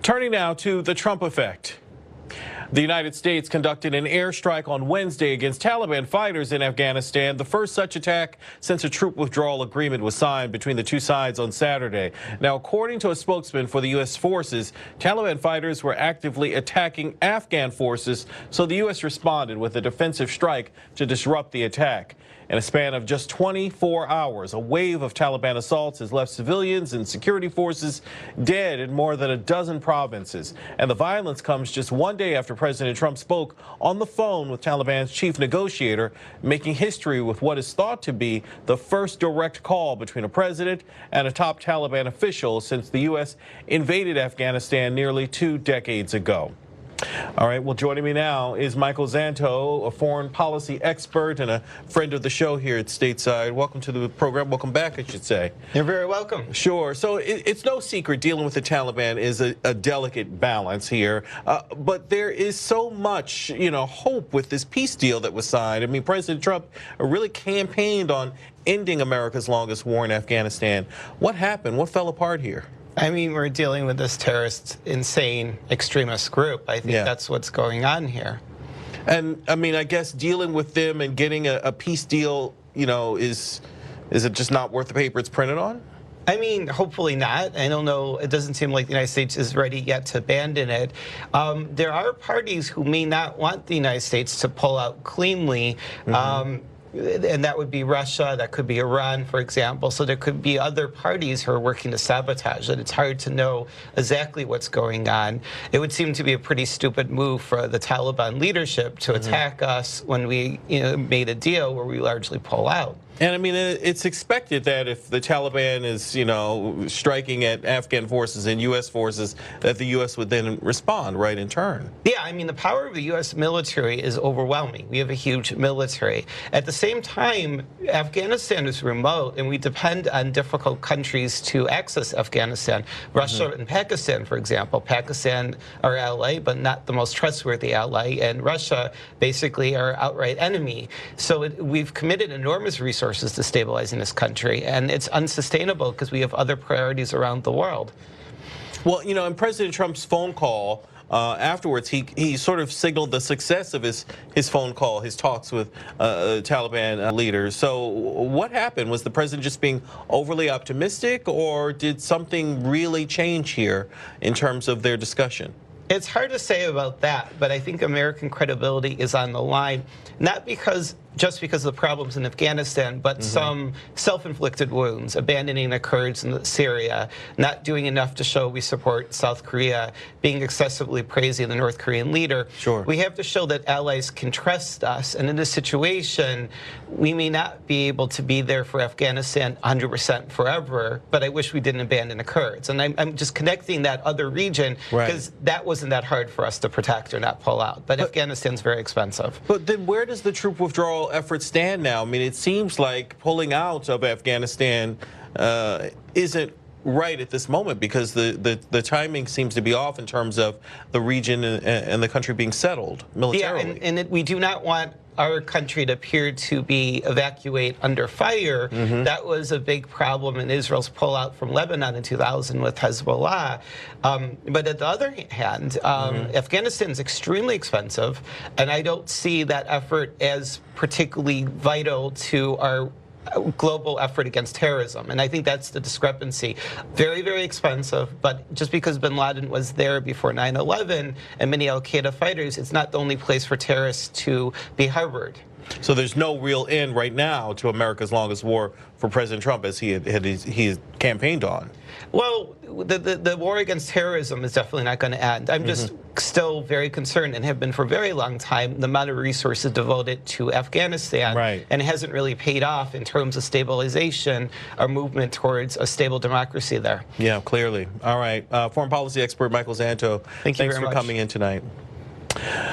Turning now to the Trump effect. The United States conducted an airstrike on Wednesday against Taliban fighters in Afghanistan, the first such attack since a troop withdrawal agreement was signed between the two sides on Saturday. Now, according to a spokesman for the U.S. forces, Taliban fighters were actively attacking Afghan forces, so the U.S. responded with a defensive strike to disrupt the attack. In a span of just 24 hours, a wave of Taliban assaults has left civilians and security forces dead in more than a dozen provinces. And the violence comes just one day after President Trump spoke on the phone with Taliban's chief negotiator, making history with what is thought to be the first direct call between a president and a top Taliban official since the U.S. invaded Afghanistan nearly 2 decades ago. All right, well, joining me now is Michael Zanto, a foreign policy expert and a friend of the show here at Stateside. Welcome to the program. Welcome back, I should say. You're very welcome. Sure. So it's no secret dealing with the Taliban is a delicate balance here. But there is so much, hope with this peace deal that was signed. I mean, President Trump really campaigned on ending America's longest war in Afghanistan. What happened? What fell apart here? I mean, we're dealing with this terrorist, insane, extremist group. I think that's what's going on here. And, I mean, I guess dealing with them and getting a peace deal, is it just not worth the paper it's printed on? I mean, hopefully not. I don't know. It doesn't seem like the United States is ready yet to abandon it. There are parties who may not want the United States to pull out cleanly. And that would be Russia, that could be Iran, for example. So there could be other parties who are working to sabotage it. It's hard to know exactly what's going on. It would seem to be a pretty stupid move for the Taliban leadership to attack us when we made a deal where we largely pull out. And, I mean, it's expected that if the Taliban is, striking at Afghan forces and U.S. forces, that the U.S. would then respond, right, in turn. Yeah, I mean, the power of the U.S. military is overwhelming. We have a huge military. At the same time, Afghanistan is remote, and we depend on difficult countries to access Afghanistan. Russia and Pakistan, for example. Pakistan, our ally, but not the most trustworthy ally, and Russia, basically, our outright enemy. So we've committed enormous resources to stabilizing this country, and it's unsustainable because we have other priorities around the world. Well, in President Trump's phone call afterwards, he sort of signaled the success of his phone call, his talks with Taliban leaders. So what happened? Was the president just being overly optimistic, or did something really change here in terms of their discussion? It's hard to say about that, but I think American credibility is on the line, not just because of the problems in Afghanistan, but some self-inflicted wounds, abandoning the Kurds in Syria, not doing enough to show we support South Korea, being excessively praising the North Korean leader. Sure. We have to show that allies can trust us, and in this situation, we may not be able to be there for Afghanistan 100% forever, but I wish we didn't abandon the Kurds. And I'm just connecting that other region, because that wasn't that hard for us to protect or not pull out. But Afghanistan's very expensive. But then where does the troop withdrawal efforts stand now? I mean, it seems like pulling out of Afghanistan isn't right at this moment, because the timing seems to be off in terms of the region and the country being settled militarily. Yeah, and we do not want our country to appear to be evacuate under fire. That was a big problem in Israel's pullout from Lebanon in 2000 with Hezbollah. But at the other hand, Afghanistan is extremely expensive, and I don't see that effort as particularly vital to our global effort against terrorism. And I think that's the discrepancy. Very, very expensive, but just because bin Laden was there before 9/11 and many al-Qaeda fighters, it's not the only place for terrorists to be harbored. So there's no real end right now to America's longest war for President Trump, as he had campaigned on. Well, the war against terrorism is definitely not going to end. I'm just still very concerned, and have been for a very long time, the amount of resources devoted to Afghanistan. And it hasn't really paid off in terms of stabilization or movement towards a stable democracy there. Yeah, clearly. All right. Foreign policy expert Michael Zanto, thanks for coming in tonight.